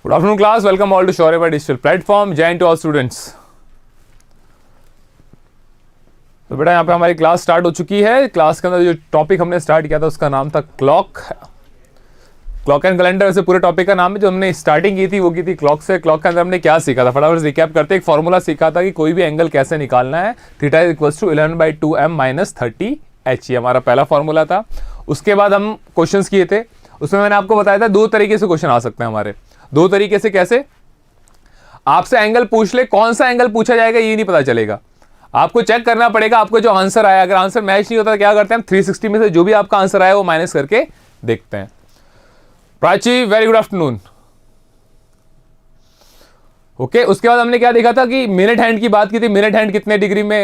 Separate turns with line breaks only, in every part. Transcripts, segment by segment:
Good afternoon class, welcome all to Shaurya Digital Platform. जय to all students. तो बेटा यहाँ पे हमारी क्लास स्टार्ट हो चुकी है। क्लास के अंदर जो टॉपिक हमने स्टार्ट किया था उसका नाम था क्लॉक एंड कैलेंडर। वैसे पूरे टॉपिक का नाम है, जो हमने स्टार्टिंग की थी वो की थी क्लॉक से। क्लॉक के अंदर हमने क्या सीखा था, फटाफट रिकैप करते। एक फॉर्मूला सीखा था कि कोई भी एंगल कैसे निकालना है। Theta is equal to 11/2m - 30h, ये हमारा पहला फॉर्मूला था। उसके बाद हम क्वेश्चंस किए थे, उसमें मैंने आपको बताया था दो तरीके से क्वेश्चन आ सकते हैं हमारे। दो तरीके से कैसे? आपसे एंगल पूछ ले, कौन सा एंगल पूछा जाएगा ये नहीं पता चलेगा। आपको चेक करना पड़ेगा आपको जो आंसर आया, अगर आंसर मैच नहीं होता तो क्या करते हैं हम 360 में से जो भी आपका आंसर आया वो माइनस करके देखते हैं। Prachi, very good afternoon. Okay, उसके बाद हमने क्या देखा था कि मिनट हैंड की बात की थी। मिनट हैंड कितने डिग्री में,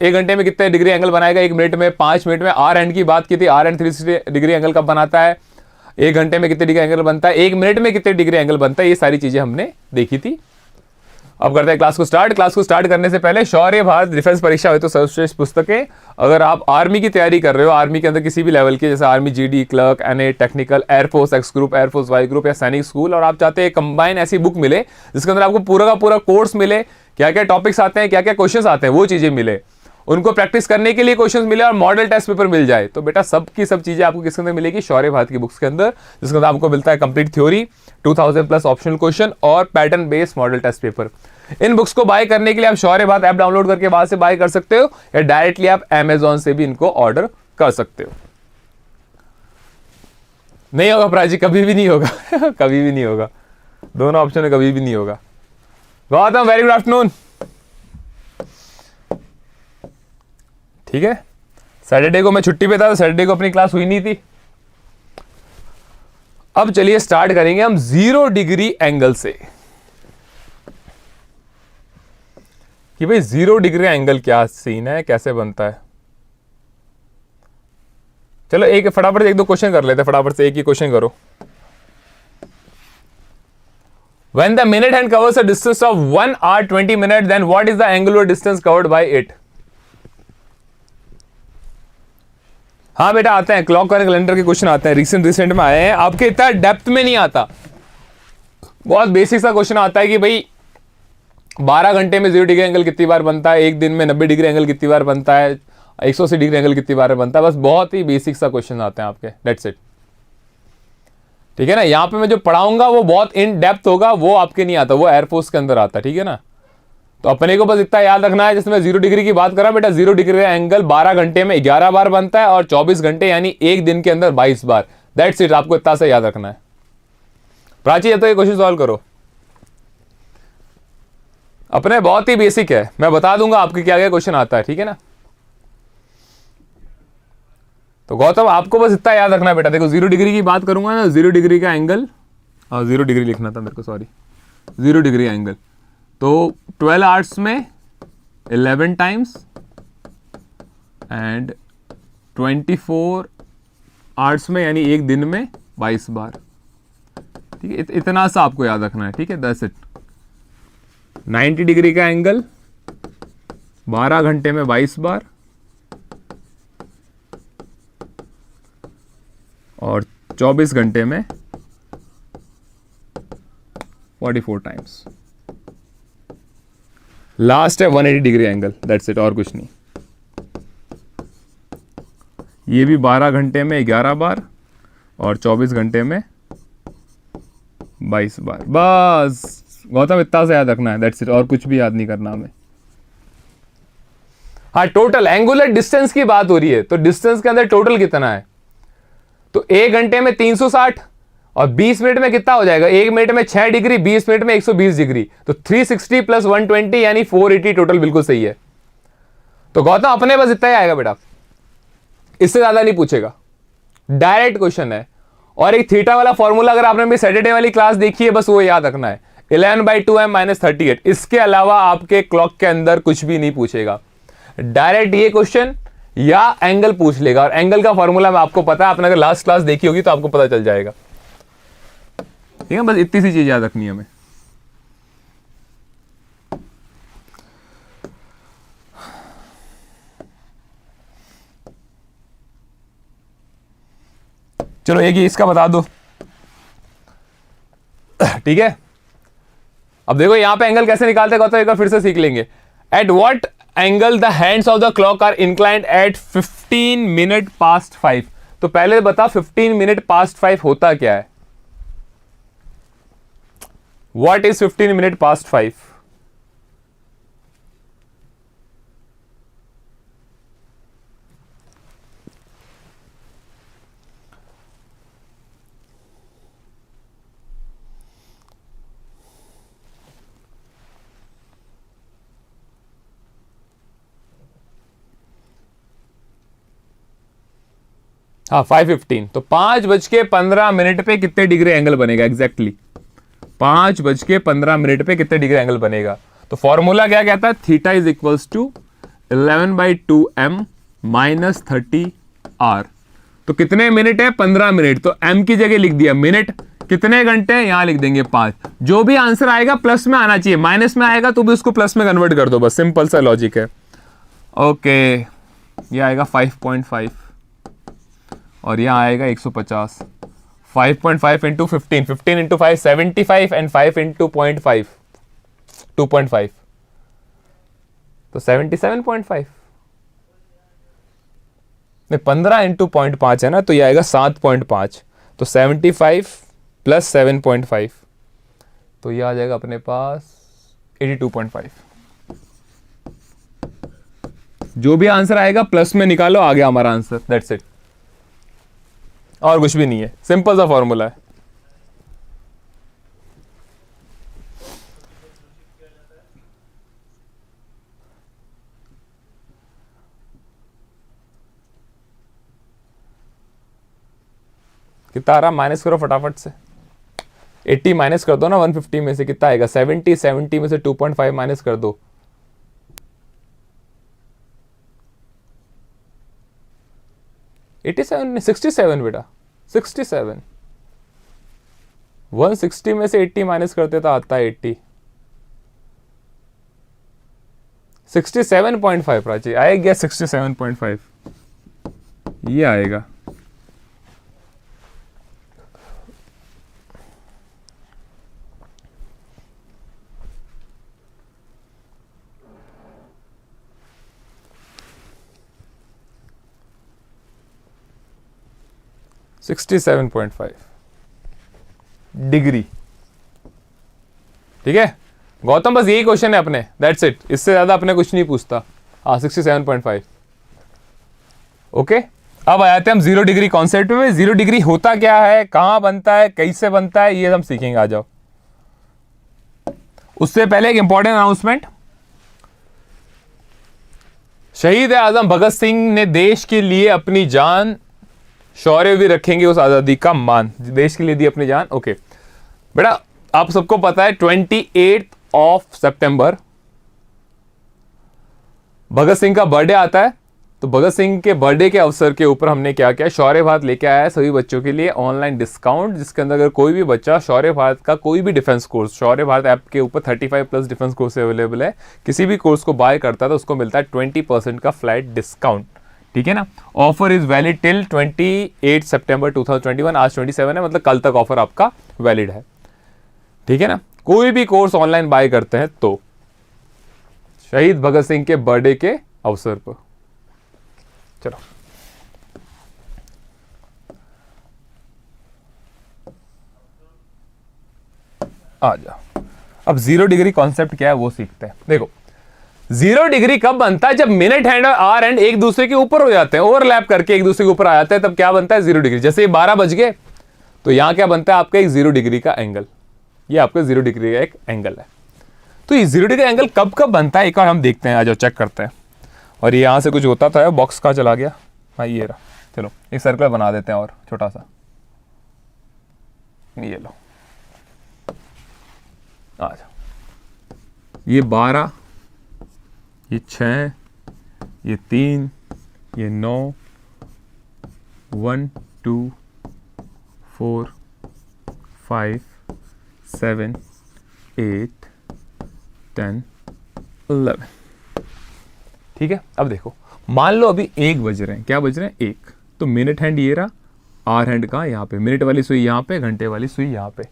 एक घंटे में कितने डिग्री एंगल बनाएगा, 1 मिनट में, 5 मिनट में। आर हैंड की बात की थी, आर हैंड 360 डिग्री एंगल कब बनाता है, 1 घंटे में कितने डिग्री एंगल बनता है, 1 मिनट में कितने डिग्री एंगल बनता है। ये सारी चीजें हमने देखी थी। अब करते हैं क्लास को स्टार्ट। क्लास को स्टार्ट करने से पहले शौर्य भारत डिफेंस परीक्षा हुई तो सर्वश्रेष्ठ पुस्तकें, अगर आप आर्मी की तैयारी कर रहे हो, आर्मी के अंदर किसी भी लेवल की, जैसे army GD, clerk, NA, technical, air force X group, air force Y group या सैनिक स्कूल, और आप चाहते हैं कंबाइन ऐसी बुक मिले जिसके अंदर आपको पूरा का पूरा कोर्स मिले, क्या क्या टॉपिक्स आते हैं, क्या क्या क्वेश्चन आते हैं, वो चीजें मिले, उनको प्रैक्टिस करने के लिए क्वेश्चंस मिले और मॉडल टेस्ट पेपर मिल जाए, तो बेटा सब की सब चीजें आपको किसके अंदर मिलेगी, शौर्य भारत की बुक्स के अंदर, जिसके अंदर आपको मिलता है complete theory, 2000 plus optional question और pattern based model test paper. इन बुक्स को बाय करने के लिए आप शौर्य भारत ऐप डाउनलोड करके वहां से बाय कर सकते हो, या डायरेक्टली आप अमेजॉन से भी इनको ऑर्डर कर सकते हो। नहीं होगा प्राची, कभी भी नहीं होगा कभी भी नहीं होगा, दोनों ऑप्शन में कभी भी नहीं होगा। Gautam, very good afternoon. ठीक है, सैटरडे को मैं छुट्टी पे था तो सैटरडे को अपनी क्लास हुई नहीं थी। अब चलिए स्टार्ट करेंगे हम 0 डिग्री एंगल से कि भाई 0 डिग्री एंगल क्या सीन है, कैसे बनता है। चलो एक फटाफट से 1-2 क्वेश्चन कर लेते हैं, फटाफट से एक ही क्वेश्चन करो। When the minute hand covers a distance of 1 hour 20 minutes, then what is the angular distance covered by it? हाँ बेटा आते हैं, क्लॉक और कैलेंडर के क्वेश्चन आते हैं, रिसेंट में आए हैं, आपके इतना डेप्थ में नहीं आता, बहुत बेसिक सा क्वेश्चन आता है कि भाई 12 घंटे में 0 डिग्री एंगल कितनी बार बनता है, एक दिन में 90 डिग्री एंगल कितनी बार बनता है, 180 डिग्री एंगल कितनी बार बनता है। बस बहुत ही बेसिक सा क्वेश्चन आते हैं आपके, दैट्स इट। ठीक है ना, यहाँ पे मैं जो पढ़ाऊंगा वो बहुत इन डेप्थ होगा, वो आपके नहीं आता, वो एयरफोर्स के अंदर आता है। ठीक है ना, तो अपने को बस इतना याद रखना है, जिसमें 0 डिग्री की बात करा बेटा, 0 डिग्री का एंगल 12 घंटे में 11 बार बनता है और 24 घंटे यानी एक दिन के अंदर 22 बार। दैट्स इट, आपको इतना से याद रखना है। प्राची ये तो ये क्वेश्चन सॉल्व करो, अपने बहुत ही बेसिक है, मैं बता दूंगा आपके क्या क्या क्वेश्चन आता है। ठीक है ना, तो गौतम आपको बस इतना याद रखना है बेटा, देखो 0 डिग्री की बात करूंगा ना, 0 डिग्री का एंगल, 0 डिग्री लिखना था मेरे को, सॉरी, 0 डिग्री एंगल, तो 12 आवर्स में 11 टाइम्स एंड 24 आवर्स में यानी एक दिन में 22 बार। ठीक है, इतना सा आपको याद रखना है। ठीक है, दैट्स इट। 90 डिग्री का एंगल 12 घंटे में 22 बार और 24 घंटे में 44 टाइम्स। लास्ट है 180 डिग्री एंगल, दैट्स इट, और कुछ नहीं। ये भी 12 घंटे में 11 बार और 24 घंटे में 22 बार। बस गौतम इतना से याद रखना है, दैट्स इट, और कुछ भी याद नहीं करना हमें। हाँ, टोटल एंगुलर डिस्टेंस की बात हो रही है, तो डिस्टेंस के अंदर टोटल कितना है, तो 1 घंटे में 360 और 20 मिनट में कितना हो जाएगा, 1 मिनट में 6 डिग्री, 20 मिनट में 120 डिग्री, तो 360 प्लस 120 यानी 480 टोटल, बिल्कुल सही है। तो गौतम अपने बस इतना ही आएगा बेटा, इससे ज्यादा नहीं पूछेगा, डायरेक्ट क्वेश्चन है। और एक थीटा वाला फॉर्मूला अगर आपने भी सैटरडे वाली क्लास देखी है, बस वो याद रखना है, 11/2m - 38। इसके अलावा आपके क्लॉक के अंदर कुछ भी नहीं पूछेगा, डायरेक्ट ये क्वेश्चन या एंगल पूछ लेगा। और एंगल का फॉर्मूला में आपको पता है, आपने अगर लास्ट क्लास देखी होगी तो आपको पता चल जाएगा। ठीक है, बस इतनी सी चीज याद रखनी है हमें। चलो एक ही इसका बता दो, ठीक है, अब देखो यहां पे एंगल कैसे निकालते हैं तो एक बार फिर से सीख लेंगे। At what angle the hands of the clock are inclined at 15 minute past 5। तो पहले बता 15 मिनट पास्ट 5 होता क्या है? What is 15 minute past 5? हाँ 5:15, तो 5:15 पे कितने डिग्री एंगल बनेगा? एग्जैक्टली 5:15 पे कितने डिग्री एंगल बनेगा? तो फॉर्मूला क्या कहता है? Theta is equals to 11/2m minus 30r। तो कितने मिनट है? 15 मिनट। तो m की जगह लिख दिया मिनट। कितने घंटे? यहां लिख देंगे 5। जो भी आंसर आएगा प्लस में आना चाहिए, माइनस में आएगा तो भी उसको प्लस में कन्वर्ट कर दो, बस सिंपल सा लॉजिक है। ओके, ये आएगा 5.5 और यहां आएगा 150। 5.5 इंटू 15, 15 इंटू 5 75 एंड 5 इंटू 0.5 2.5, तो 77.5 नहीं 15 इंटू 0.5 है ना, तो ये आएगा 7.5। तो 75 प्लस 7.5, तो ये आ जाएगा अपने पास 82.5। जो भी आंसर आएगा प्लस में निकालो, आ गया हमारा आंसर, दैट्स इट। और कुछ भी नहीं है, सिंपल सा फॉर्मूला है। कितना आ रहा? माइनस करो फटाफट से। 80 माइनस कर दो ना 150 में से, कितना आएगा? 70। 70 में से 2.5 माइनस कर दो, 87 67 बेटा 67। 160 में से 80 माइनस करते तो आता है 80। 67.5 प्राची आएगा, 67.5 ये आएगा। $67.5 डिग्री। ठीक है गौतम, बस यही क्वेश्चन है अपने, दैट्स इट, इससे ज्यादा अपने कुछ नहीं पूछता। हाँ 67.5। ओके, अब आ जाते हैं हम 0 डिग्री कॉन्सेप्ट में। 0 डिग्री होता क्या है, कहां बनता है, कैसे बनता है, ये हम सीखेंगे। आ जाओ। उससे पहले एक इंपॉर्टेंट अनाउंसमेंट। शहीद आजम भगत सिंह ने देश के लिए अपनी जान, शौर्य भी रखेंगे उस आजादी का मान, देश के लिए दी अपनी जान। ओके बेटा, आप सबको पता है 28 सितंबर भगत सिंह का बर्थडे आता है। तो भगत सिंह के बर्थडे के अवसर के ऊपर हमने क्या किया, शौर्य भारत लेके आया है सभी बच्चों के लिए ऑनलाइन डिस्काउंट, जिसके अंदर अगर कोई भी बच्चा शौर्य भारत का कोई भी डिफेंस कोर्स, शौर्य भारत ऐप के ऊपर 35+ डिफेंस कोर्स अवेलेबल है, किसी भी कोर्स को बाय करता है तो उसको मिलता है 20% का फ्लैट डिस्काउंट। ठीक है ना। ऑफर इज वैलिड टिल 28 सितंबर 2021। आज 27 है, मतलब कल तक ऑफर आपका वैलिड है। ठीक है ना। कोई भी कोर्स ऑनलाइन बाय करते हैं तो शहीद भगत सिंह के बर्थडे के अवसर पर। चलो आ जाओ, अब 0 डिग्री कॉन्सेप्ट क्या है वो सीखते हैं। देखो 0 डिग्री कब बनता है, जब मिनट हैंड और आर हैंड एक दूसरे के ऊपर हो जाते हैं, ओवरलैप करके एक दूसरे के ऊपर आ जाते हैं, तब क्या बनता है 0 डिग्री। जैसे 12 बज गए तो यहां क्या बनता है आपका एक 0 डिग्री का एंगल, ये आपका 0 डिग्री का एक एंगल है। तो ये 0 डिग्री एंगल कब कब बनता है एक बार हम देखते हैं, आ जाओ चेक करते हैं। और ये यहां से कुछ होता था, बॉक्स का चला गया, हाँ ये रहा। चलो एक सर्कल बना देते हैं और छोटा सा, ये लो आ जाओ। ये 12, ये 6, ये 3, ये 9, 1 2 4 5 7 8 10 11। ठीक है। अब देखो मान लो अभी 1 बज रहे हैं, क्या बज रहे हैं 1, तो मिनट हैंड ये रहा, आर हैंड कहाँ यहाँ पे, मिनट वाली सुई यहाँ पे, घंटे वाली सुई यहाँ पे।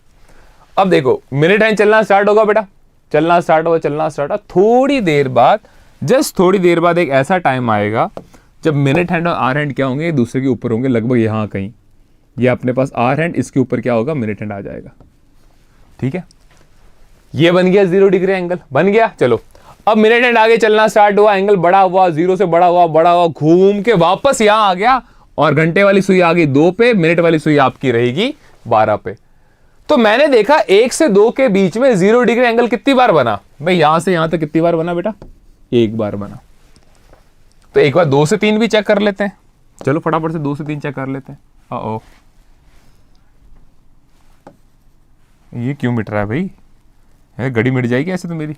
अब देखो मिनट हैंड चलना स्टार्ट होगा बेटा, चलना स्टार्ट होगा, चलना स्टार्ट होगा। थोड़ी देर बाद, जस्ट थोड़ी देर बाद एक ऐसा टाइम आएगा जब मिनट हैंड और आर हैंड क्या होंगे, एक दूसरे के ऊपर होंगे, लगभग यहां कहीं। ये अपने पास आर हैंड, इसके ऊपर क्या होगा, मिनट हैंड आ जाएगा। ठीक है, ये बन गया 0 डिग्री एंगल, बन गया। चलो अब मिनट हैंड आगे चलना स्टार्ट हुआ, एंगल बड़ा हुआ, 0 से बड़ा हुआ, बड़ा हुआ, घूम के वापस यहां आ गया और घंटे वाली सुई आ गई 2 पे, मिनट वाली सुई आपकी रहेगी 12 पे। तो मैंने देखा 1 से 2 के बीच में 0 डिग्री एंगल कितनी बार बना भाई, यहां से यहां तक कितनी बार बना बेटा, 1 बार बना। तो एक बार 2 से 3 भी चेक कर लेते हैं। चलो फटाफट से 2 से 3 चेक कर लेते हैं। ओ ये क्यों मिट रहा है भाई, है घड़ी मिट जाएगी ऐसे तो मेरी।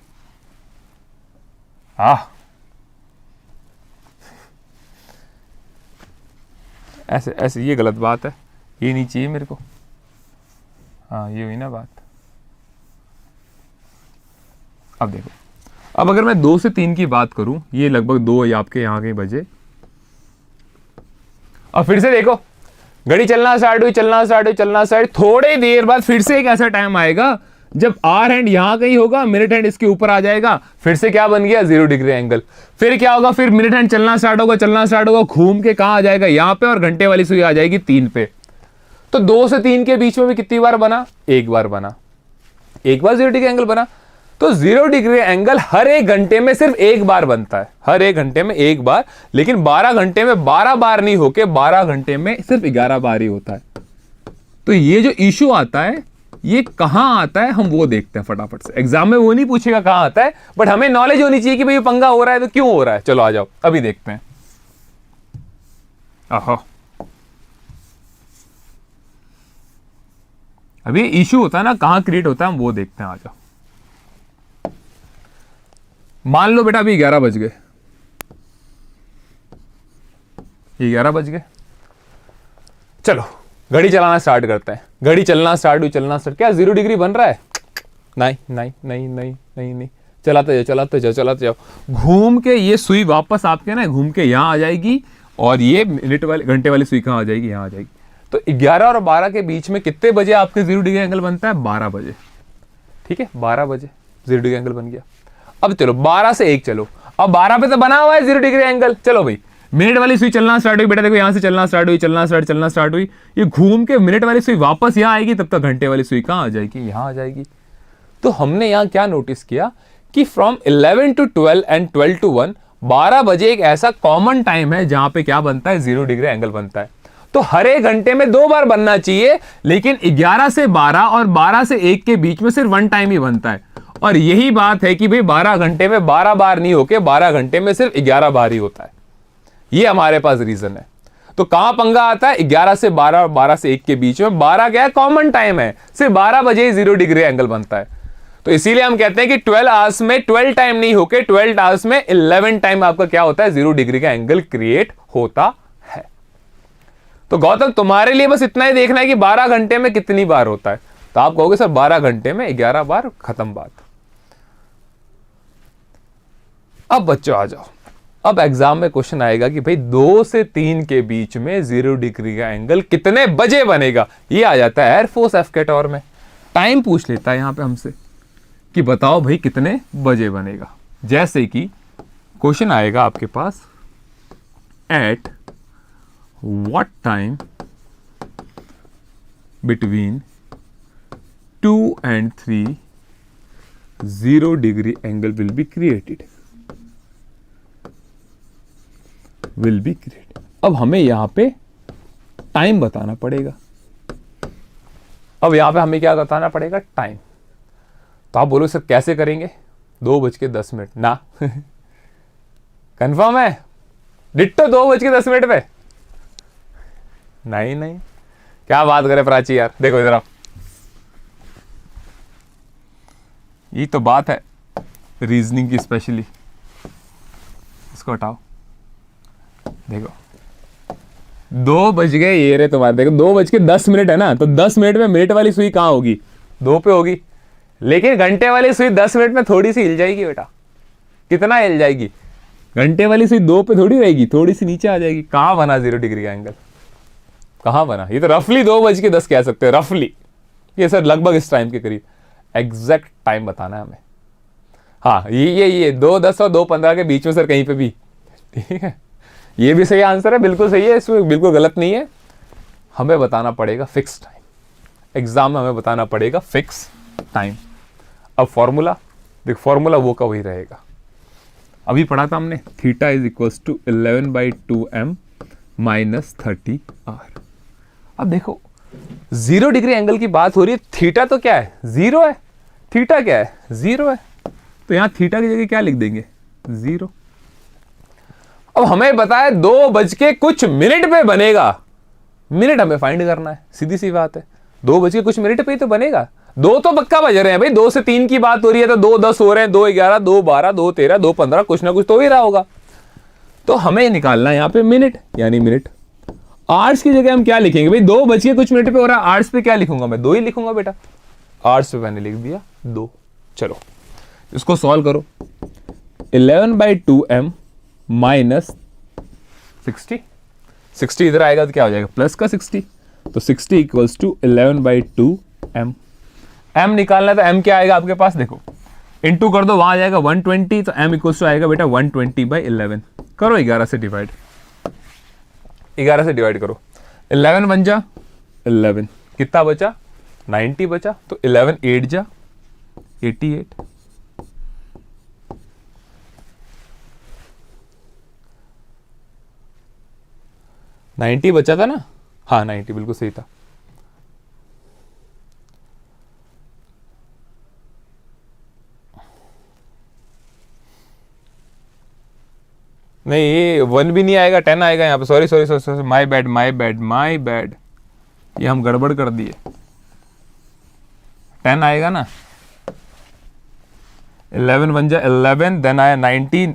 ऐसे ऐसे ये गलत बात है, ये नहीं चाहिए मेरे को। हाँ ये हुई ना बात। अब देखो, अब अगर मैं 2 से 3 की बात करूं, ये लगभग 2 या आपके यहां के बजे। अब फिर से देखो घड़ी चलना स्टार्ट हुई, चलना स्टार्ट हुई, चलना स्टार्ट। थोड़ी देर बाद फिर से एक ऐसा टाइम आएगा जब आर हैंड यहां कहीं होगा, मिनट हैंड इसके ऊपर आ जाएगा, फिर से क्या बन गया 0 डिग्री एंगल। फिर क्या होगा, फिर मिनट हैंड चलना स्टार्ट होगा, चलना स्टार्ट होगा, घूम के कहां आ जाएगा, यहां पे, और घंटे वाली सुई आ जाएगी 3 पे। तो 2 से 3 के बीच में भी कितनी बार बना, 1 बार बना, 1 बार 0 डिग्री एंगल बना। तो 0 डिग्री एंगल हर 1 घंटे में सिर्फ 1 बार बनता है, हर 1 घंटे में 1 बार, लेकिन 12 घंटे में 12 बार नहीं होके 12 घंटे में सिर्फ 11 बार ही होता है। तो ये जो इशू आता है ये कहां आता है, हम वो देखते हैं फटाफट से। एग्जाम में वो नहीं पूछेगा कहां आता है, बट हमें नॉलेज होनी चाहिए कि भाई पंगा हो रहा है तो क्यों हो रहा है। चलो आ जाओ अभी देखते हैं। अभी इशू होता है ना, कहां क्रिएट होता है, हम वो देखते हैं। आ जाओ, मान लो बेटा अभी 11 बज गए, 11 बज गए। चलो घड़ी चलाना स्टार्ट करते हैं। घड़ी चलना स्टार्ट हुई, चलना स्टार्ट, क्या 0 डिग्री बन रहा है, नहीं नहीं नहीं नहीं नहीं नहीं, चलाते जाओ, चलाते जाओ, चलाते जाओ। घूम के ये सुई वापस आपके ना घूम के यहां आ जाएगी, और ये मिनट वाली घंटे वाली सुई कहां आ जाएगी, यहां आ जाएगी। तो 11 और 12 के बीच में कितने बजे आपके 0 डिग्री एंगल बनता है, 12 बजे। ठीक है, 12 बजे 0 डिग्री एंगल बन गया। अब चलो 12 से 1 चलो, अब 12 पे तो बना हुआ है 0 डिग्री एंगल। चलो भाई मिनट वाली सुई चलना स्टार्ट हुई बेटा, देखो यहां से चलना स्टार्ट हुई, चलना स्टार्ट हुई, ये घूम के मिनट वाली सुई वापस यहां आएगी, तब तक घंटे वाली सुई कहां आ जाएगी, यहां आ जाएगी। तो हमने यहां क्या नोटिस किया कि फ्रॉम 11 to 12 एंड 12 to 1, 12 बजे एक ऐसा कॉमन टाइम है जहां पे क्या बनता है, 0 डिग्री एंगल बनता है। तो हर 1 घंटे में 2 बार बनना चाहिए, लेकिन 11 से 12 और 12 से 1 के बीच में सिर्फ 1 टाइम ही बनता है। और यही बात है कि भाई 12 घंटे में 12 बार नहीं होके 12 घंटे में सिर्फ 11 बार ही होता है। ये हमारे पास रीजन है। तो कहां पंगा आता है, 11 से 12 और 12 से 1 के बीच में। 12 क्या है, कॉमन टाइम है, सिर्फ 12 बजे ही 0 डिग्री एंगल बनता है। तो इसीलिए हम कहते हैं कि 12 आवर्स में 12 टाइम नहीं होके 12 आवर्स में 11 टाइम आपका क्या होता है, 0 डिग्री का एंगल क्रिएट होता है। तो गौतम तुम्हारे लिए बस इतना ही देखना है कि 12 घंटे में कितनी बार होता है। तो आप कहोगे सर 12 घंटे में 11 बार, खत्म बात। अब बच्चों आ जाओ, अब एग्जाम में क्वेश्चन आएगा कि भाई 2 से 3 के बीच में 0 डिग्री का एंगल कितने बजे बनेगा। ये आ जाता है एयरफोर्स एफकेटोर में, टाइम पूछ लेता है यहां पे हमसे कि बताओ भाई कितने बजे बनेगा। जैसे कि क्वेश्चन आएगा आपके पास, at what time between 2 and 3 0 degree angle will be created, will be created. अब हमें यहां पे टाइम बताना पड़ेगा। अब यहां पे हमें क्या बताना पड़ेगा, टाइम। तो आप बोलो सर कैसे करेंगे, 2:10 ना कंफर्म है, डिट्टो 2:10 पे? नहीं नहीं, क्या बात करे प्राची यार। देखो इधर आओ, ये तो बात है रीजनिंग की स्पेशली। इसको हटाओ, देखो 2 बज गए, ये रे तुम्हारे, देखो 2:10 है ना, तो 10 मिनट में मिनट वाली सुई कहां होगी, 2 पे होगी। लेकिन घंटे वाली सुई 10 मिनट में थोड़ी सी हिल जाएगी बेटा। कितना हिल जाएगी, घंटे वाली सुई 2 पे थोड़ी रहेगी, थोड़ी सी नीचे आ जाएगी। कहां बना 0 डिग्री का एंगल, कहां बना? ये तो रफली 2:10 कह सकते हैं, रफली ये सर लगभग इस टाइम के करीब, एग्जैक्ट टाइम बताना है हमें। हाँ ये 2:10 और 2:15 के बीच में सर कहीं पे भी, ठीक है, ये भी सही आंसर है, बिल्कुल सही है, इसमें बिल्कुल गलत नहीं है। हमें बताना पड़ेगा फिक्स टाइम, एग्जाम में हमें बताना पड़ेगा फिक्स टाइम। अब फॉर्मूला देख, फॉर्मूला वो का वही रहेगा, अभी पढ़ा था हमने, theta is equals to 11/2m minus 30r। अब देखो 0 डिग्री एंगल की बात हो रही है, थीटा तो क्या है, 0 है, थीटा क्या है, 0 है, तो यहां थीटा की जगह क्या लिख देंगे, 0। अब हमें पता है 2 बज के कुछ मिनट पे बनेगा, मिनट हमें फाइंड करना है, सीधी सी बात है, 2 बज के कुछ मिनट पे ही तो बनेगा। 2 तो पक्का बज रहे हैं भाई, 2 से 3 की बात हो रही है तो 2:10 हो रहे हैं, 2:11, 2:12, 2:13, 2:15, कुछ ना कुछ तो ही रहा होगा। तो हमें निकालना है यहाँ पे मिनट, यानी मिनट। आवर्स की जगह हम क्या लिखेंगे भाई, 2 बज के कुछ मिनट पे हो रहा है, आवर्स पे क्या लिखूंगा मैं, 2 ही लिखूंगा बेटा, आवर्स पे मैंने लिख दिया 2। चलो इसको सॉल्व करो, 11/2m माइनस 60 इधर आएगा तो क्या हो जाएगा, प्लस का 60, तो 60 इक्वल्स टू 11/2m। m निकालना है तो m क्या आएगा आपके पास, देखो इंटू कर दो, वहां आ जाएगा 120, तो m इक्वल्स टू आएगा बेटा 120/11। करो 11 से डिवाइड, 11 से डिवाइड करो, 11 बन जा 11, कितना बचा 90 बचा, तो 11 8 जा 88, 90 बचा था ना, हाँ 90 बिल्कुल सही था। नहीं ये 1 भी नहीं आएगा, 10 आएगा यहाँ पे, सॉरी, माय बैड, ये हम गड़बड़ कर दिए, 10 आएगा ना, 11 बन जा 11, देन आया 90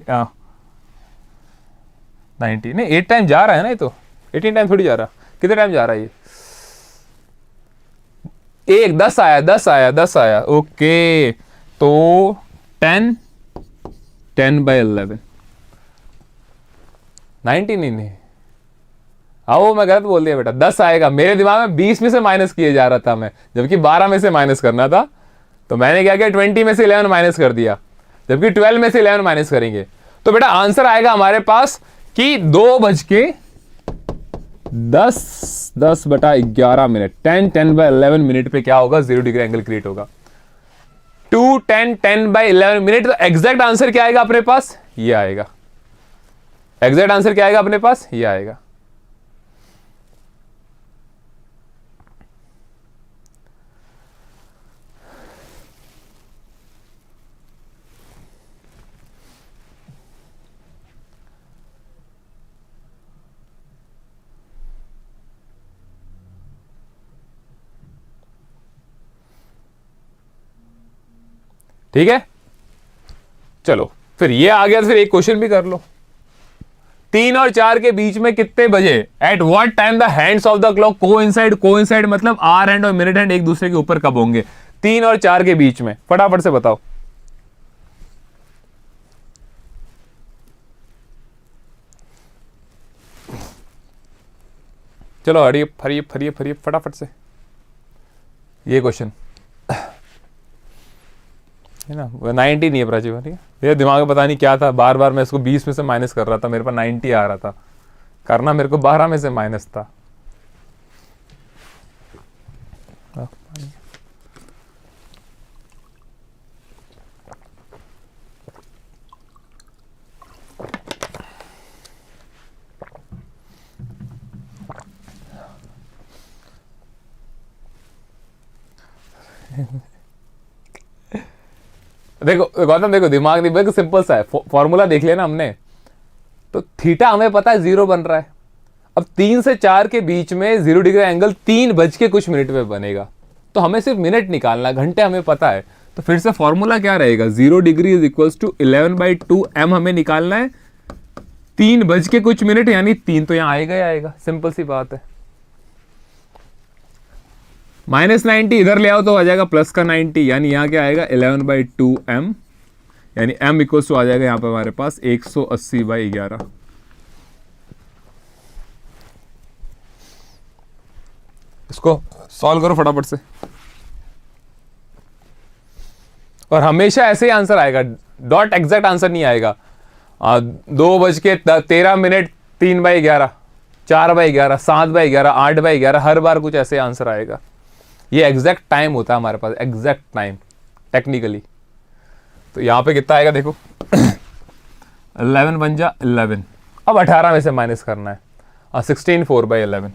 नहीं 8 टाइम जा रहा है ना, ये तो 18 टाइम थोड़ी जा रहा, कितने टाइम जा रहा है ये, 10 आया, ओके, तो 10/11, 90 नहीं, आओ मैं गलत बोल दिया बेटा, 10 आएगा, मेरे दिमाग में 20 में से माइनस किए जा रहा था मैं, जबकि 12 में से माइनस करना था, तो मैंने क्या किया 20 में से 11 माइनस कर दिया, जबकि 12 में से 11 माइनस करेंगे, तो बेटा आंसर आएगा हमारे पास कि 2:10 मिनट, 10/11 मिनट पे क्या होगा, 0 डिग्री एंगल क्रिएट होगा। 10/11 मिनट, तो एग्जैक्ट आंसर क्या आएगा अपने पास, ये आएगा, एग्जैक्ट आंसर क्या आएगा अपने पास, ये आएगा। ठीक है, चलो फिर ये आ गया, तो फिर एक क्वेश्चन भी कर लो, 3 और 4 के बीच में कितने बजे, eight what time the hands of the clock coincide मतलब आवर हैंड और मिनट हैंड एक दूसरे के ऊपर कब होंगे, 3 और 4 के बीच में, फटाफट से बताओ। चलो हरिए फटाफट से, ये क्वेश्चन है ना, 90 नहीं है प्राची, ठीक है, मेरे दिमाग में पता नहीं क्या था, बार बार मैं इसको 20 में से माइनस कर रहा था, मेरे पास 90 आ रहा था, करना मेरे को 12 में से माइनस था। देखो गौतम, देखो दिमाग नहीं, बिल्कुल सिंपल सा है, फॉर्मूला देख लेना हमने, तो थीटा हमें पता है 0 बन रहा है, अब 3 से 4 के बीच में 0 डिग्री एंगल 3 बज के कुछ मिनट में बनेगा, तो हमें सिर्फ मिनट निकालना, घंटे हमें पता है, तो फिर से फॉर्मूला क्या रहेगा, 0 degree is equals to 11/2m हमें निकालना है, 3 बज के कुछ मिनट यानी 3, तो यहां आएगा ही आएगा, सिंपल सी बात है। -90 इधर ले आओ तो आ जाएगा प्लस का 90, यानी यहां क्या आएगा 11/2m, यानी m इक्वल्स टू आ जाएगा यहां पे हमारे पास 180/11। इसको सॉल्व करो फटाफट से। और हमेशा ऐसे ही आंसर आएगा, डॉट एग्जैक्ट आंसर नहीं आएगा। 2:13, 3/11, 4/11, 7/11, 8/11, हर बार कुछ ऐसे आंसर आएगा। ये एग्जैक्ट टाइम होता है हमारे पास, एग्जैक्ट टाइम टेक्निकली। तो यहाँ पे कितना आएगा देखो 11 बन जा 11। अब 18 में से माइनस करना है। 16 4/11,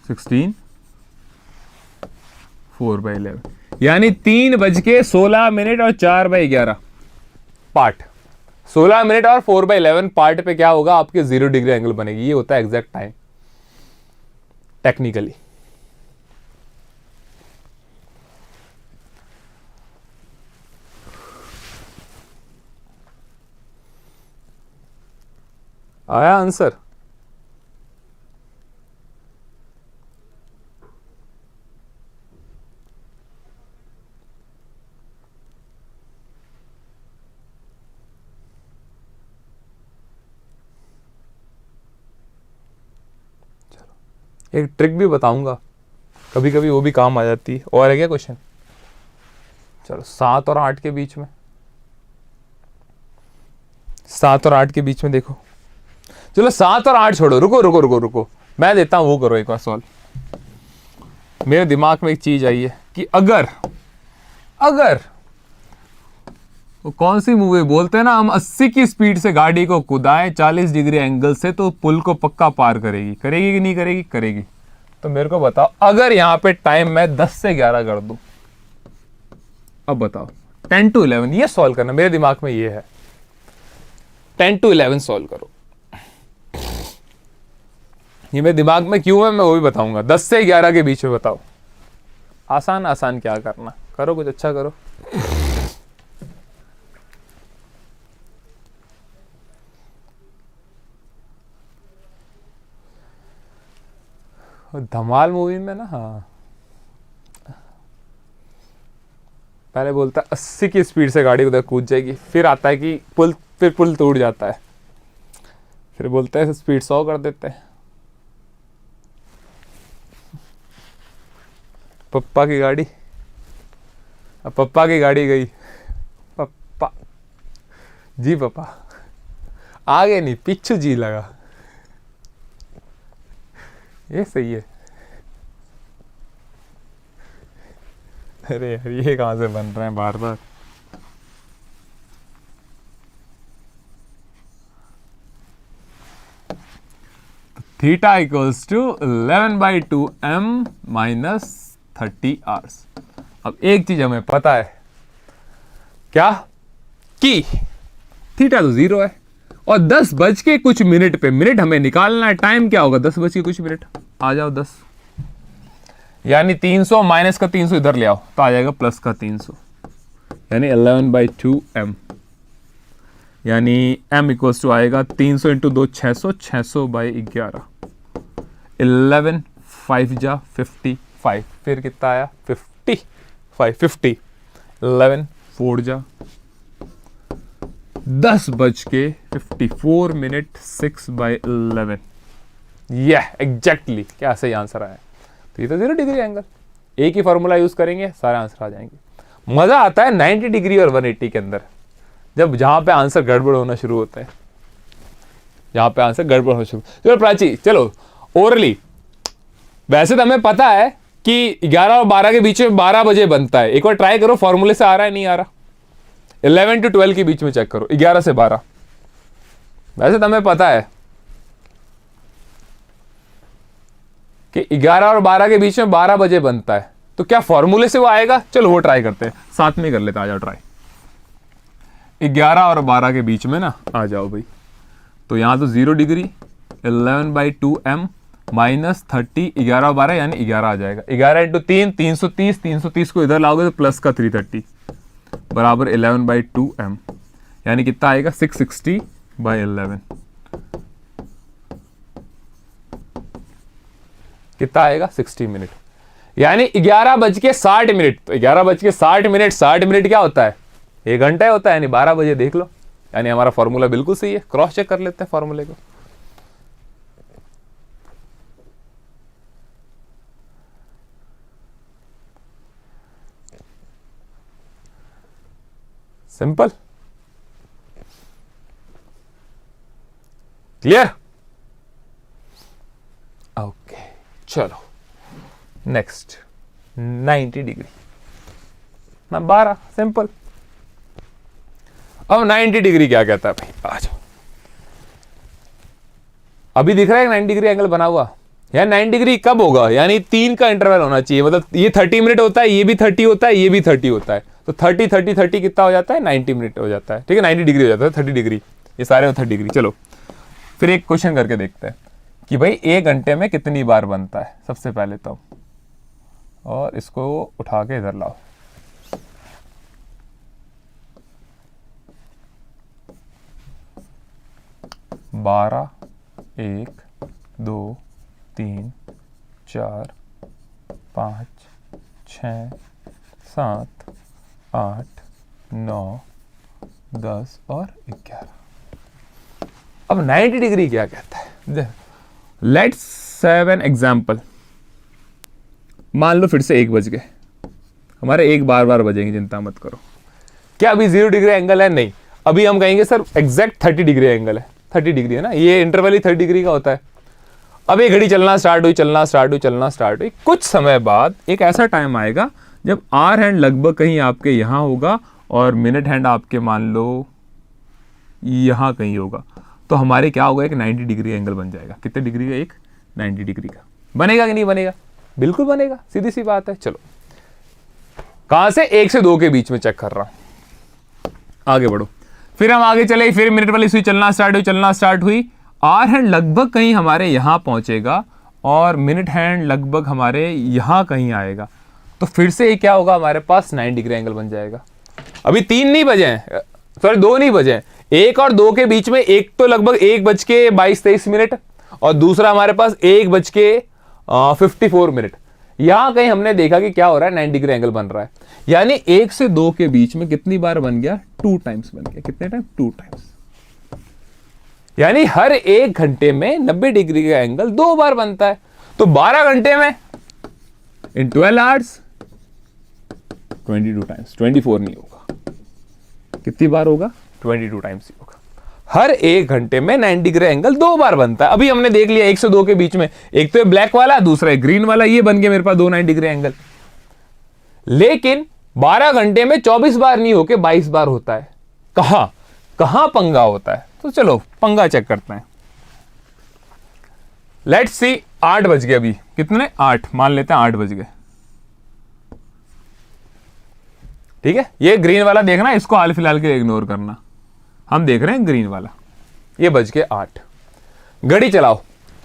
16 4/11, यानी 3:16 और 4/11 पार्ट, 16 मिनट और 4/11 पार्ट पे क्या होगा, आपके 0 डिग्री एंगल बनेगी। ये होता है एग्जैक्ट टाइम टेक्निकली। आया आंसर? एक ट्रिक भी बताऊंगा, कभी कभी वो भी काम आ जाती है। और है क्या क्वेश्चन? चलो 7 और 8 के बीच में, 7 और 8 के बीच में देखो। चलो 7 और 8 छोड़ो, रुको रुको रुको रुको, मैं देता हूं, वो करो एक बार सॉल्व। मेरे दिमाग में एक चीज आई है कि अगर वो कौन सी मूवी बोलते हैं ना, हम 80 की स्पीड से गाड़ी को कुदाएं 40 डिग्री एंगल से तो पुल को पक्का पार करेगी, करेगी कि नहीं करेगी? करेगी। तो मेरे को बताओ, अगर यहां पे टाइम मैं 10 से 11 कर दूं, अब बताओ 10 to 11, ये सॉल्व करना, मेरे दिमाग में ये है। 10 to 11 सॉल्व करो। ये मेरे दिमाग में क्यों है मैं वो भी बताऊंगा। 10 से 11 के बीच में बताओ। आसान आसान क्या करना, करो कुछ अच्छा करो। धमाल मूवी में ना, हाँ, पहले बोलता है 80 की स्पीड से गाड़ी उधर कूद जाएगी, फिर आता है कि पुल टूट जाता है, फिर बोलता है स्पीड 100 कर देते हैं। पप्पा की गाड़ी, अब पप्पा की गाड़ी गई, पप्पा जी, पापा आगे नहीं पीछे जी लगा। ये सही है। अरे यार ये कहां से बन रहे हैं बार बार। Theta equals to 11/2m minus 30 hours. अब एक चीज हमें पता है, क्या कि थीटा तो 0 है और 10 बज के कुछ मिनट पे, मिनट हमें निकालना है, टाइम क्या होगा 10 बज के कुछ मिनट। आ जाओ 10, यानी 300 माइनस का 300 इधर ले आओ तो आ जाएगा प्लस का 300, यानी 11/2m, यानी m इक्वल्स टू आएगा 300 इंटू 2 600, 600/11, 11 5 जा 55, फिर कितना आया 50, 11 4 जा 10 बज के 54 मिनट 6/11। यह एग्जैक्टली क्या सही आंसर आया। तो ये तो 0 डिग्री एंगल, एक ही फॉर्मूला यूज करेंगे सारे आंसर आ जाएंगे। मजा आता है 90 डिग्री और 180 के अंदर, जब जहां पे आंसर गड़बड़ होना शुरू होता है, जहां पे आंसर गड़बड़ होना शुरू। चलो प्राची, चलो ओरली, वैसे तो हमें पता है कि 11 और 12 के बीच में 12 बजे बनता है। एक बार ट्राई करो, फॉर्मूले से आ रहा है नहीं आ रहा। 11 to 12 के बीच में चेक करो, 11 से 12। वैसे तो हमें पता है कि 11 और 12 के बीच में 12 बजे बनता है, तो क्या फॉर्मूले से वो आएगा? चलो वो ट्राई करते हैं, साथ में कर लेते हैं। आ जाओ ट्राई, 11 और 12 के बीच में ना आ जाओ भाई। तो यहां तो 0 डिग्री, 11/2m माइनस 30, 11 और 12 यानी 11 आ जाएगा। 11 इंटू 3 330, 330 को इधर लाओगे तो प्लस का 330 बराबर 11/2m, यानी कितना आएगा 660/11। कितना आएगा 60 मिनट, यानी 11 बज के 60 मिनट। तो 11 बज के 60 मिनट, 60 मिनट क्या होता है? 1 घंटा होता है, यानी 12 बजे देख लो। यानी हमारा फॉर्मूला बिल्कुल सही है। क्रॉस चेक कर लेते हैं फॉर्मूले को। Simple, clear? ओके, चलो नेक्स्ट 90 डिग्री ना 12, सिंपल। अब 90 डिग्री क्या कहता है भाई, आ जाओ। अभी दिख रहा है 90 डिग्री एंगल बना हुआ, यार 90 डिग्री कब होगा, यानी 3 का इंटरवल होना चाहिए, मतलब ये 30 मिनट होता है, ये भी 30 होता है, ये भी 30 होता है, तो 30 30 30 कितना हो जाता है, 90 मिनट हो जाता है, ठीक है, 90 डिग्री हो जाता है, 30 डिग्री, ये सारे 30 डिग्री। चलो फिर एक क्वेश्चन करके देखते हैं कि भाई 1 घंटे में कितनी बार बनता है, सबसे पहले तो, और इसको उठा के इधर लाओ। बारह, 1 2 3 4 5 6 7 8 9 10 और 11। अब 90 डिग्री क्या कहता है, लेट्स हैव एन एग्जाम्पल। मान लो फिर से 1 बज गए, हमारे 1 बार बार बजेंगे, चिंता मत करो। क्या अभी 0 डिग्री एंगल है, नहीं, अभी हम कहेंगे सर एग्जैक्ट 30 डिग्री एंगल है, 30 डिग्री है ना, ये इंटरवल ही 30 डिग्री का होता है। अब ये घड़ी चलना स्टार्ट हुई, चलना स्टार्ट हुई, चलना स्टार्ट हुई, कुछ समय बाद एक ऐसा टाइम आएगा जब आर हैंड लगभग कहीं आपके यहां होगा और मिनट हैंड आपके मान लो यहां कहीं होगा, तो हमारे क्या होगा, एक 90 डिग्री एंगल बन जाएगा। कितने डिग्री का, एक 90 डिग्री का। बनेगा कि नहीं बनेगा, बिल्कुल बनेगा, सीधी सी बात है। चलो कहां से, 1 से 2 के बीच में चेक कर रहा हूं, आगे बढ़ो। फिर हम आगे चले, फिर मिनट वाली सुई चलना स्टार्ट हुई, चलना स्टार्ट हुई, आर हैंड लगभग कहीं हमारे यहां पहुंचेगा और मिनट हैंड लगभग हमारे यहां कहीं आएगा, तो फिर से ये क्या होगा, हमारे पास 90 डिग्री एंगल बन जाएगा। अभी 3 नहीं बजे हैं, सॉरी 2 नहीं बजे हैं, 1 और 2 के बीच में एक तो लगभग 1:22-23 और दूसरा हमारे पास 1:54। यहां कहीं हमने देखा कि क्या हो रहा है, 90 डिग्री एंगल बन रहा है, यानी 1 से 2 के बीच में कितनी बार बन गया, 2 टाइम्स बन गया। कितने टाइम, 2 टाइम्स, यानी हर 1 घंटे में 90 डिग्री का एंगल 2 बार बनता है। तो 12 घंटे में इन 12 आवर्स 22 टाइम्स, 24 नहीं होगा, कितनी बार होगा, 22 टाइम्स ही होगा। हर 1 घंटे में 90 डिग्री एंगल 2 बार बनता है। अभी हमने देख लिया 1 से 2 के बीच में, एक तो ब्लैक वाला, दूसरा ग्रीन वाला, ये बन गया मेरे पास 2 90 डिग्री एंगल। लेकिन 12 घंटे में 24 बार नहीं होके 22 बार होता है। कहां पंगा होता है, तो चलो पंगा चेक करते हैं। लेट्स सी, 8 बज गए, अभी कितने, 8 मान लेते हैं, 8 बज गए, ठीक है। ये ग्रीन वाला देखना, इसको हाल फिलहाल के इग्नोर करना, हम देख रहे हैं ग्रीन वाला। ये बज के 8, घड़ी चलाओ।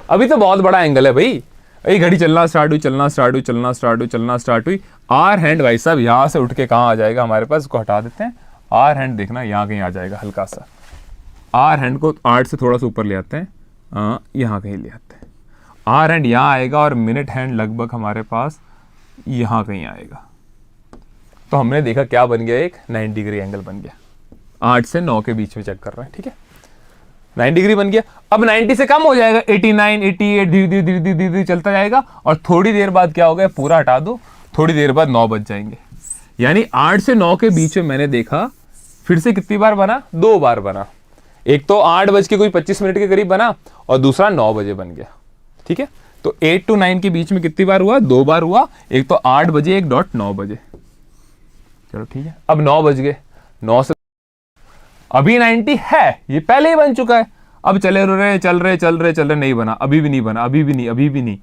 अभी तो बहुत बड़ा एंगल है भाई, ये घड़ी चलना स्टार्ट हुई, चलना स्टार्ट हुई, चलना स्टार्ट हुई, चलना स्टार्ट हुई। आर हैंड भाई साहब यहां से उठ के कहां आ जाएगा हमारे पास, इसको हटा देते हैं। आर हैंड देखना यहां कहीं आ जाएगा, हल्का सा आर हैंड को 8 से थोड़ा सा ऊपर ले आते हैं, यहां कहीं ले आते हैं। आर हैंड यहां आएगा और मिनट हैंड लगभग हमारे पास यहां कहीं आएगा। तो हमने देखा क्या बन गया, एक 90 डिग्री एंगल बन गया। 8 से 9 के बीच में चेक कर रहे हैं, ठीक है, 90 डिग्री बन गया। अब 90 से कम हो जाएगा, 89 88, धीरे धीरे चलता जाएगा, और थोड़ी देर बाद क्या होगा, पूरा हटा दो, थोड़ी देर बाद 9 बज जाएंगे। यानी 8 से 9 के बीच में मैंने देखा फिर से कितनी बार बना, 2 बार बना। एक तो 8 बज के कोई 25 मिनट के करीब बना और दूसरा 9 बजे बन गया, ठीक है। तो 8 to 9 के बीच में कितनी बार हुआ, 2 बार हुआ, एक तो 8 बजे, एक डॉट 9 बजे। चलो ठीक है, अब 9 बज गए, 9 से अभी 90 है, ये पहले ही बन चुका है। अब चल रहे नहीं बना, अभी भी नहीं बना, अभी भी नहीं।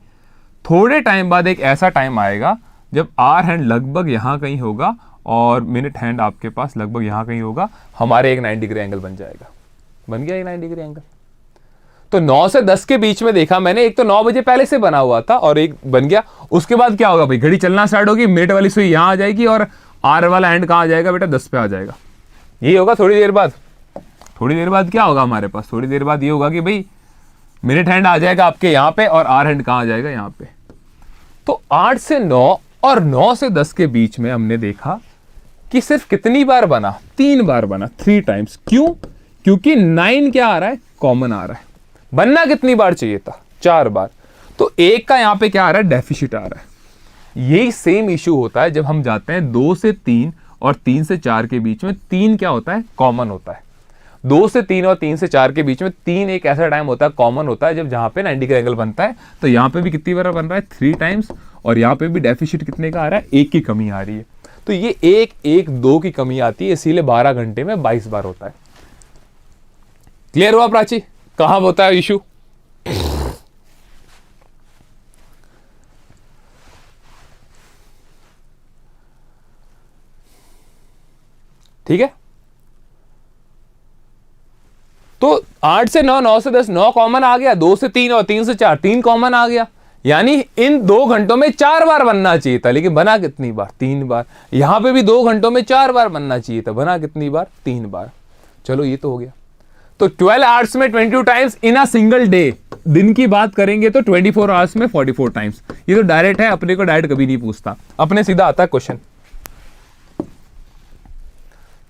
थोड़े टाइम बाद एक ऐसा टाइम आएगा जब आर हैंड लगभग यहां कहीं होगा और मिनट हैंड आपके पास लगभग यहां कहीं होगा, हमारे एक 90 डिग्री एंगल बन जाएगा। बन गया एक 90 डिग्री एंगल। तो 9 से 10 के बीच में देखा मैंने, एक तो 9 बजे पहले से बना हुआ था और एक बन गया। उसके बाद क्या होगा भाई, घड़ी चलना स्टार्ट होगी, मिनट वाली सुई यहां आ जाएगी और आर वाला एंड कहां आ जाएगा बेटा, 10 पे आ जाएगा। ये होगा थोड़ी देर बाद। थोड़ी देर बाद क्या होगा हमारे पास, थोड़ी देर बाद ये होगा कि भाई मिनट हैंड आ जाएगा आपके यहां पे और आर हैंड कहां आ जाएगा, यहां पे। तो 8 से 9 और 9 से 10 के बीच में हमने देखा कि सिर्फ कितनी बार बना, 3 बार बना, 3 टाइम्स। क्यों, क्योंकि 9 क्या आ रहा है, कॉमन आ रहा है। बनना कितनी बार चाहिए था, 4 बार। तो 1 का यहां पे क्या आ रहा है, डेफिसिट आ रहा है। यही सेम इश्यू होता है जब हम जाते हैं 2 से 3 और 3 से 4 के बीच में 3 क्या होता है, कॉमन होता है। 2 से 3 और 3 से 4 के बीच में 3 एक ऐसा टाइम होता है, कॉमन होता है, जब जहां पे 90 का एंगल बनता है। तो यहाँ पे भी कितनी बार बन रहा है, 3 टाइम्स, और यहाँ पे भी डेफिसिट कितने का आ रहा है, 1 की कमी आ रही है। तो ये 1 1 2 की कमी आती है, इसीलिए 12 घंटे में 22 बार होता है। क्लियर हुआ प्राची, कहां होता है इशू? ठीक है, तो 8 से 9, 9 से 10, 9 कॉमन आ गया, 2 से 3 और 3 से 4, 3 कॉमन आ गया। यानी इन 2 घंटों में 4 बार बनना चाहिए था, लेकिन बना कितनी बार, 3 बार। यहां पे भी 2 घंटों में 4 बार बनना चाहिए था, बना कितनी बार, 3 बार। चलो ये तो हो गया। तो 12 आवर्स में 22 times in a single day, दिन की बात करेंगे तो 24 आवर्स में 44 टाइम्स। ये तो डायरेक्ट है, अपने को डायरेक्ट कभी नहीं पूछता, अपने सीधा आता है क्वेश्चन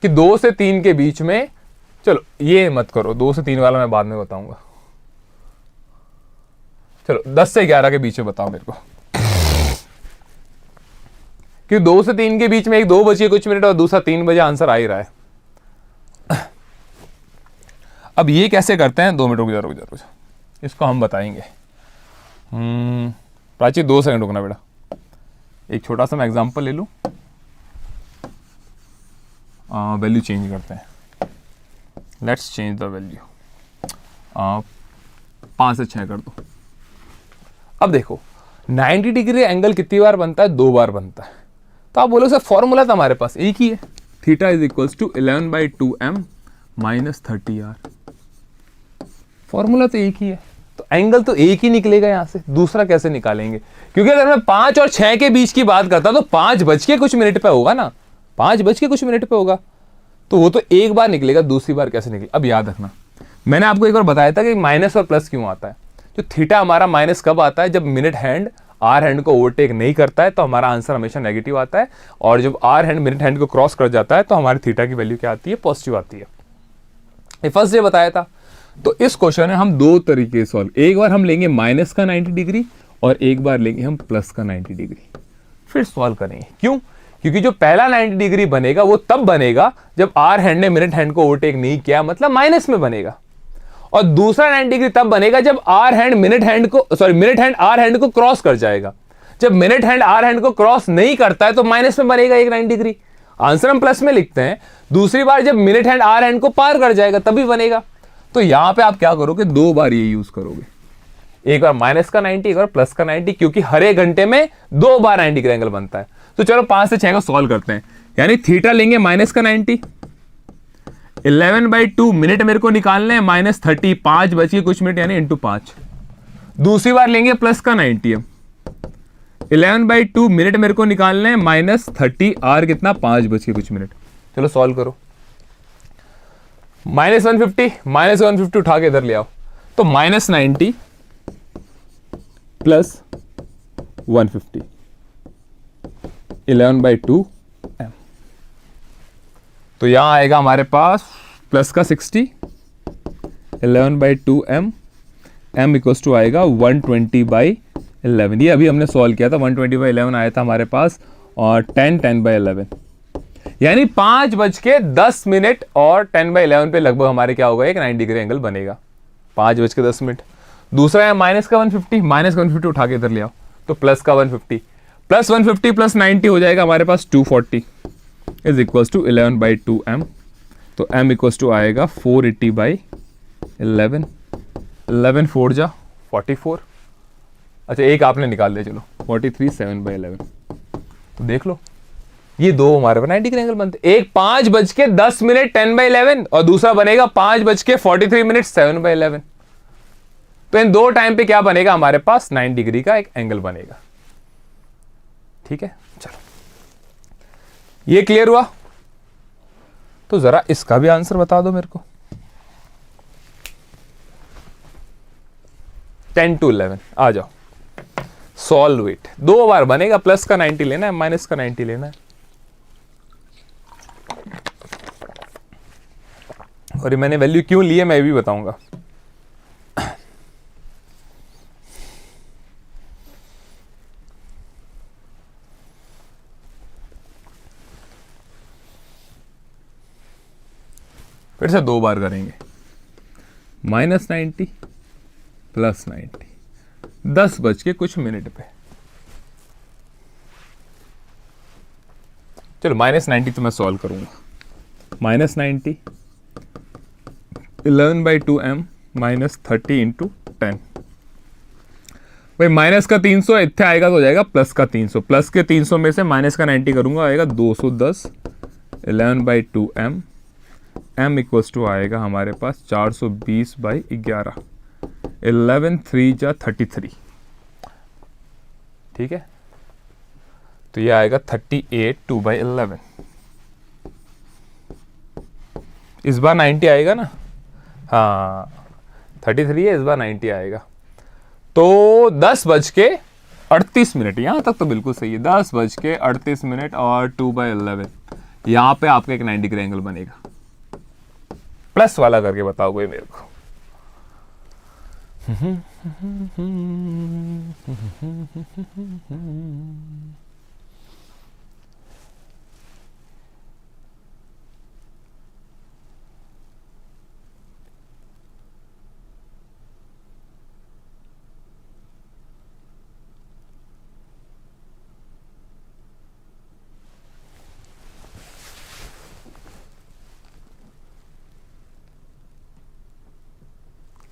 कि 2 से 3 के बीच में। चलो ये मत करो, 2 से 3 वाला मैं बाद में बताऊंगा। चलो 10 से 11 के बीच में बताओ मेरे को, कि 2 से 3 के बीच में एक 2 बजे कुछ मिनट और दूसरा 3 बजे, आंसर आ ही रहा है। अब ये कैसे करते हैं, 2 मिनट रुक जा, इसको हम बताएंगे। प्राची 2 सेकंड रुकना बेटा, एक छोटा सा मैं एग्जांपल ले लूं, वैल्यू चेंज करते हैं। लेट्स चेंज द वैल्यू, 5 से 6 कर दो। अब देखो 90 डिग्री एंगल कितनी बार बनता है, 2 बार बनता है। तो आप बोलो सर फॉर्मूला तो हमारे पास एक ही है, theta is equals to 11/2m minus 30r। Formula तो एक ही है, तो एंगल तो एक ही निकलेगा यहां से, दूसरा कैसे निकालेंगे? क्योंकि अगर मैं 5 और 6 के बीच की बात करता तो 5 बज के कुछ मिनट पे होगा ना, 5 बज के कुछ मिनट पे होगा, तो वो तो एक बार निकलेगा, दूसरी बार कैसे निकलेगा? अब याद रखना, मैंने आपको एक बार बताया था कि माइनस और प्लस क्यों आता है। जो थीटा हमारा माइनस कब आता है, जब मिनट हैंड आर हैंड को ओवरटेक नहीं करता है, तो हमारा आंसर हमेशा नेगेटिव आता है। और जब आर हैंड मिनट हैंड को क्रॉस कर जाता है, तो हमारी थीटा की वैल्यू क्या आती है, पॉजिटिव आती है। ये फर्स्ट डे बताया था। तो इस क्वेश्चन में हम 2 तरीके सॉल्व, एक बार हम लेंगे माइनस का 90 डिग्री और एक बार लेंगे हम प्लस का 90 डिग्री, फिर सॉल्व करेंगे। क्यों? क्योंकि जो पहला 90 डिग्री बनेगा वो तब बनेगा जब आर हैंड ने मिनट हैंड को ओवरटेक नहीं किया, मतलब माइनस में बनेगा। और दूसरा 90 डिग्री तब बनेगा जब hour hand minute hand hour hand को क्रॉस कर जाएगा। जब मिनट हैंड आर हैंड को क्रॉस नहीं करता है तो माइनस में बनेगा एक 90 डिग्री। आंसर हम प्लस में लिखते हैं, दूसरी बार जब मिनट हैंड आर हैंड को पार कर जाएगा तभी बनेगा। तो यहां पे आप क्या करोगे, 2 बार ये यूज करोगे, एक बार माइनस का 90, एक बार प्लस का 90, क्योंकि हर एक घंटे में 2 बार 90 डिग्री एंगल बनता है। तो चलो 5 से 6 को सॉल्व करते हैं। यानी थीटा लेंगे माइनस का 90, 11/2 मिनट मेरे को निकालने हैं, माइनस 30, 5 बची कुछ मिनट यानी इंटू 5। दूसरी बार लेंगे प्लस का 90, 11/2 मिनट मेरे को निकालने हैं, माइनस 30, आर कितना, 5 बची कुछ मिनट। चलो सॉल्व करो। -150 उठा के इधर ले आओ, तो -90 प्लस 150, 11/2 m। तो यहां आएगा हमारे पास प्लस का 60, 11/2 m, m इक्वल्स टू आएगा 120/11। ये अभी हमने सॉल्व किया था, 120/11 आया था हमारे पास, और 10/11, यानी 5:10 और 10/11 पे लगभग हमारे क्या होगा, एक 90 डिग्री एंगल बनेगा। 5:10। दूसरा है माइनस का 150 उठा के इधर ले आओ, तो प्लस का 150, प्लस 150 प्लस 90 हो जाएगा हमारे पास 240 इज इक्वल्स टू 11/2 m। तो m इक्वल्स टू आएगा 480/11, 11 4 जा 44। अच्छा एक आपने निकाल दिया, चलो 43 7/11। तो देख लो ये 2 हमारे 90 डिग्री एंगल बनते, एक 5:10 10/11 और दूसरा बनेगा 5:43 7/11। तो इन 2 टाइम पे क्या बनेगा हमारे पास, 90 डिग्री का एक एंगल बनेगा। ठीक है, चलो ये क्लियर हुआ। तो जरा इसका भी आंसर बता दो मेरे को। 10 to 11 आ जाओ, सॉल्व इट। 2 बार बनेगा, प्लस का 90 लेना है, माइनस का 90 लेना है। और मैंने वैल्यू क्यों ली है मैं भी बताऊंगा। फिर से 2 बार करेंगे, -90 +90, 10 बज के कुछ मिनट पे। चलो -90 तो मैं सॉल्व करूंगा। -90 11/2m -30 × 10। भाई माइनस का 300 इतने आएगा तो हो जाएगा प्लस का 300। प्लस के 300 में से माइनस का 90 करूंगा, आएगा 210 11/2m। m इक्वल्स टू आएगा हमारे पास 420/11। 11 3 जा 33। ठीक है, तो ये आएगा 38 2/11। इस बार 90 आएगा ना, हाँ 33 है, इस बार 90 आएगा। तो 10:38, यहां तक तो बिल्कुल सही है। 10:38 और 2/11, यहां पे आपका एक 90 डिग्री एंगल बनेगा। प्लस वाला करके बताओ कोई मेरे को।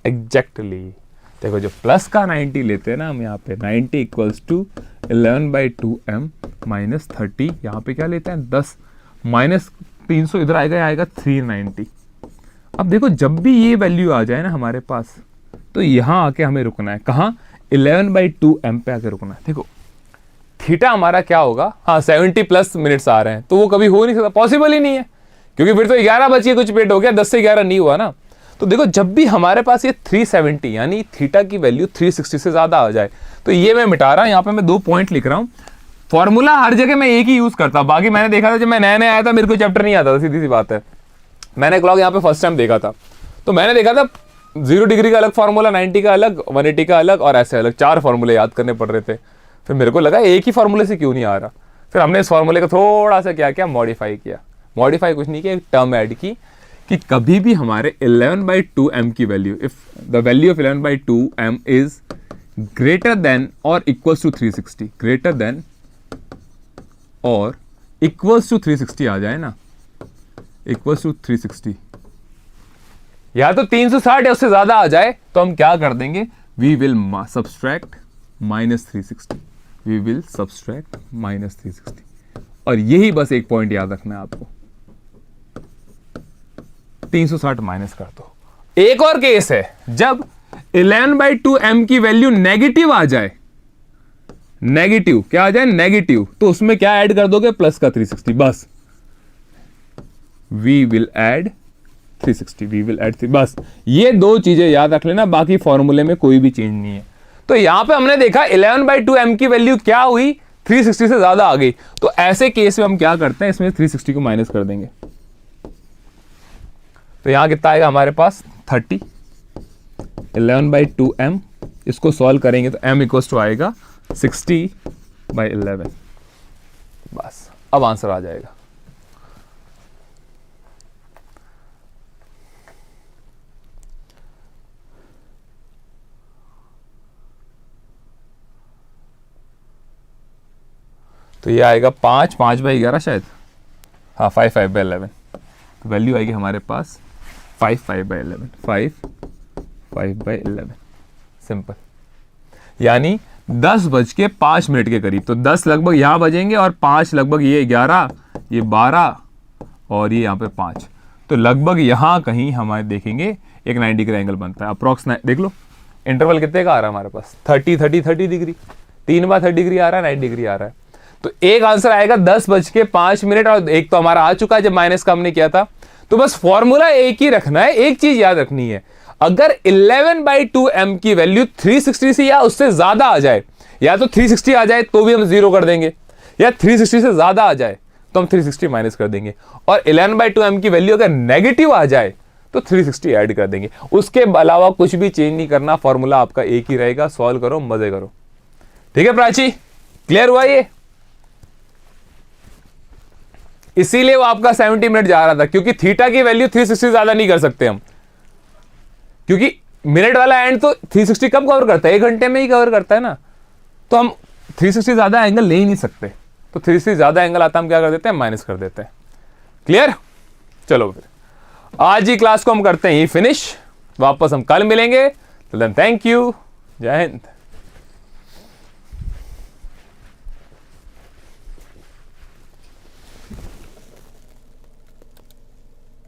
एग्जैक्टली देखो, जो प्लस का 90 लेते हैं ना हम यहाँ पे, 90 इक्वल्स टू 11/2m -30, यहाँ पे क्या लेते हैं 10, -300 इधर आएगा, आएगा 390। अब देखो जब भी ये वैल्यू आ जाए ना हमारे पास, तो यहाँ आके हमें रुकना है। कहाँ? 11/2m पे आके रुकना है। देखो थीटा हमारा क्या होगा, हाँ 70+ मिनट्स आ रहे हैं, तो वो कभी हो नहीं सकता, पॉसिबल ही नहीं है, क्योंकि फिर तो 11 बज के कुछ मिनट हो गया, 10 से 11 नहीं हुआ ना। तो देखो जब भी हमारे पास ये 370 यानी थीटा की वैल्यू 360 से ज्यादा आ जाए, तो ये मैं मिटा रहा हूं, यहाँ पे मैं 2 पॉइंट लिख रहा हूं। फॉर्मूला हर जगह मैं एक ही यूज करता हूं। बाकी मैंने देखा था जब मैं नया नया आया था, मेरे को चैप्टर नहीं आता था, सीधी सी बात है। मैंने क्लॉक यहाँ पे फर्स्ट टाइम देखा था, तो मैंने देखा था 0 डिग्री का अलग फॉर्मूला, 90 का अलग, 180 का अलग, और ऐसे अलग 4 फॉर्मूले याद करने पड़ रहे थे। फिर मेरे को लगा एक ही फॉर्मूले से क्यों नहीं आ रहा। फिर हमने इस फॉर्मूले को थोड़ा सा क्या किया, मॉडिफाई किया। मॉडिफाई कुछ नहीं किया, एक टर्म ऐड की कि कभी भी हमारे 11/2m की value, if the value of 11/2m is greater than और इक्वल्स टू 360, ग्रेटर देन और इक्वल्स टू 360 आ जाए ना, इक्वल्स टू 360 या तो 360 या उससे ज्यादा आ जाए, तो हम क्या कर देंगे, we will subtract -360, we will subtract -360। और यही बस एक पॉइंट याद रखना है आपको, 360 माइनस कर दो। एक और केस है, जब 11/2m की वैल्यू नेगेटिव आ जाए, नेगेटिव क्या आ जाए, नेगेटिव, तो उसमें क्या ऐड कर दोगे, प्लस का 360, बस we will add 360, we will add 3, बस ये 2 चीजें याद रख लेना, बाकी फॉर्मूले में कोई भी चेंज नहीं है। तो यहां पे हमने देखा 11/2m की वैल्यू क्या हुई, 360 से ज्यादा आ गई, तो ऐसे केस में हम क्या करते हैं, इसमें 360 को माइनस कर देंगे। तो यहां कितना आएगा हमारे पास 30, 11/2m, इसको सॉल्व करेंगे तो m इक्वल्स टू आएगा 60/11। बस अब आंसर आ जाएगा। तो ये आएगा 5/11 शायद, हाँ 5/11। तो वैल्यू आएगी हमारे पास 5/11, 5/11, सिंपल। यानी 10:05 के करीब, तो 10 लगभग यहां बजेंगे और 5 लगभग, ये 11, ये 12 और ये यहां पे 5, तो लगभग यहां कहीं हमारे देखेंगे एक 90 डिग्री एंगल बनता है अप्रॉक्स। देख लो इंटरवल कितने का आ रहा है हमारे पास, 30 डिग्री, 3 बार 30 डिग्री आ रहा है, 90 डिग्री आ रहा है। तो एक आंसर आएगा 10:05, और एक तो हमारा आ चुका है जब माइनस का हमने किया था। तो बस फॉर्मूला एक ही रखना है, एक चीज याद रखनी है, अगर 11/2m की वैल्यू 360 से या उससे ज्यादा आ जाए, या तो 360 आ जाए तो भी हम 0 कर देंगे, या 360 से ज्यादा आ जाए तो हम 360 माइनस कर देंगे, और 11/2m की वैल्यू अगर नेगेटिव आ जाए तो 360 ऐड कर देंगे। उसके अलावा कुछ भी चेंज नहीं करना, फॉर्मूला आपका एक ही रहेगा। सॉल्व करो, मजे करो। ठीक है प्राची, क्लियर हुआ ये? इसीलिए वो आपका 70 मिनट जा रहा था, क्योंकि थीटा की वैल्यू 360 ज्यादा नहीं कर सकते हम, क्योंकि मिनट वाला एंड तो 360 कब कवर करता है, 1 घंटे में ही कवर करता है ना, तो हम 360 ज्यादा एंगल ले ही नहीं सकते। तो 360 ज्यादा एंगल आता हम क्या कर देते हैं, माइनस कर देते हैं। क्लियर? चलो फिर आज ही क्लास को हम करते हैं ही फिनिश, वापस हम कल मिलेंगे। तो देन थैंक यू, जय हिंद।